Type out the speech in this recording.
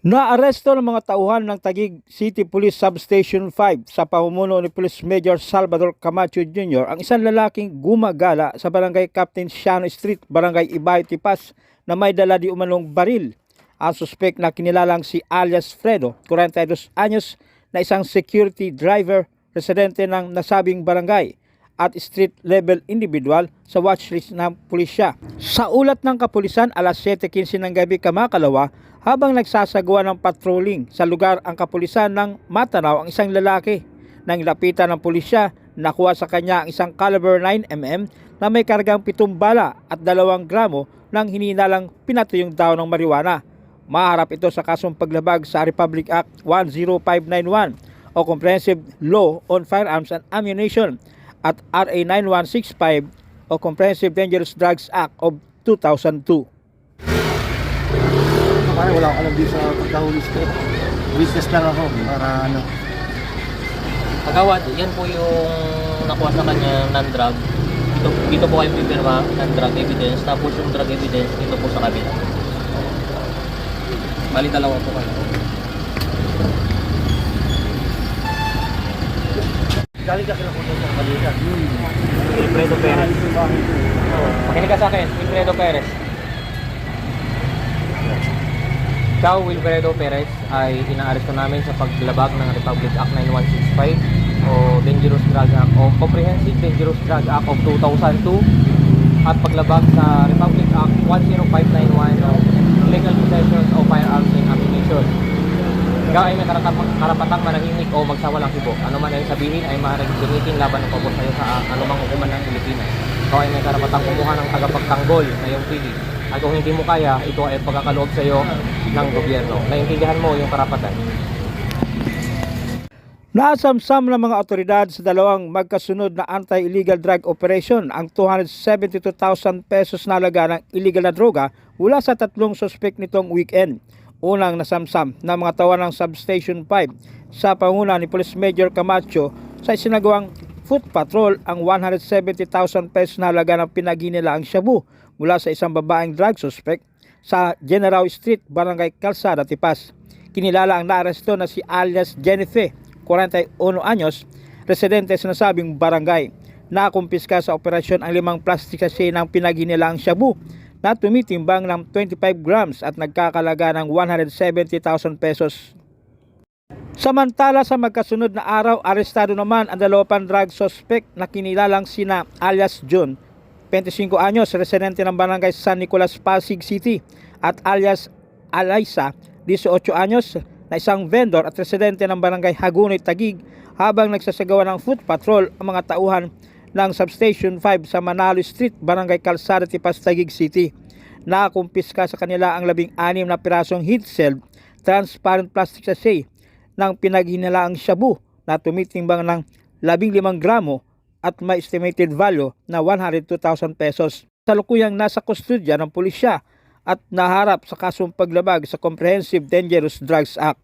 Naaresto ng mga tauhan ng Taguig City Police Substation 5 sa pamumuno ni Police Major Salvador Camacho Jr. ang isang lalaking gumagala sa Barangay Captain Siano Street, Barangay Ibay, Tipas na may dala di umanong baril. Ang suspect na kinilalang si alias Fredo, 42 anyos, na isang security driver, residente ng nasabing barangay at street level individual sa watchlist ng pulisya. Sa ulat ng kapulisan, alas 7:15 ng gabi kamakalawa, habang nagsasagawa ng patrolling sa lugar ang kapulisan ng matanaw ang isang lalaki. Nang lapitan ng pulisya, nakuha sa kanya ang isang caliber 9mm na may kargang 7 bala at 2 gramo ng hininalang pinatuyong daw ng marijuana. Maharap ito sa kasong paglabag sa Republic Act 10591 o Comprehensive Law on Firearms and Ammunition at RA 9165 o Comprehensive Dangerous Drugs Act of 2002. Parang wala akong alam dito sa pagkahuli ko. Business lang ako para ano. Kagawad, yan po yung nakuha sa kanya non-drug. Dito po kayo pipirma, non-drug evidence. Tapos yung drug evidence dito po sa kabila. Bali dalawa po kayo. Galing ka kinapunta sa kanila. Wilfredo Perez. Makinig ka sa akin, Wilfredo Perez. Ikaw, Wilfredo Perez, ay inaaresto namin sa paglabag ng Republic Act 9165 o Dangerous Drug Act o Comprehensive Dangerous Drug Act of 2002 at paglabag sa Republic Act 10591 o Illegal Possession of Firearms and Ammunition. Ikaw ay may karapatang manahimik o magsawalang hibo. Ano man ay sabihin ay maaaring gamitin laban ng pabor sa iyo sa anumang hukuman ng Pilipinas. Ikaw ay may karapatang kumuha ng tagapagtanggol na iyong pili. At kung hindi mo kaya, ito ay pagkakaloob sa iyo ng gobyerno. Naintindihan mo yung karapatan. Nasamsam ng mga otoridad sa dalawang magkasunod na anti-illegal drug operation ang 272,000 pesos na halaga ng illegal na droga mula sa 3 suspect nitong weekend. Unang nasamsam ng mga tawan ng Substation 5 sa panguna ni Police Major Camacho sa isinagawang foot patrol ang 170,000 pesos na halaga ng pinaginila ang shabu mula sa isang babaeng drug suspect sa General Street, Barangay Calzada, Tipas. Kinilala ang naaresto na si alias Jennifer, 41 anyos, residente sa nasabing barangay. Nakumpiska sa operasyon ang 5 plastic sachet ng pinaginila ang shabu na tumitimbang ng 25 grams at nagkakalaga ng 170,000 pesos. Samantala sa magkasunod na araw, arestado naman ang 2 pang drug suspect na kinilalang sina alias John, 25 anyos, residente ng barangay San Nicolas, Pasig City, at alias Alaysa, 18 anyos, na isang vendor at residente ng barangay Hagunoy, Taguig, habang nagsasagawa ng foot patrol ang mga tauhan ng Substation 5 sa Manalo Street, Barangay Calzada, Tipas, Taguig City. Nakakumpiska sa kanila ang 16 na pirasong heat-sealed transparent plastic sachet ng pinaghinalaang shabu na tumitimbang ng 15 gramo at may estimated value na 102,000 pesos. Salukuyang nasa kustodya ng pulisya at naharap sa kasong paglabag sa Comprehensive Dangerous Drugs Act.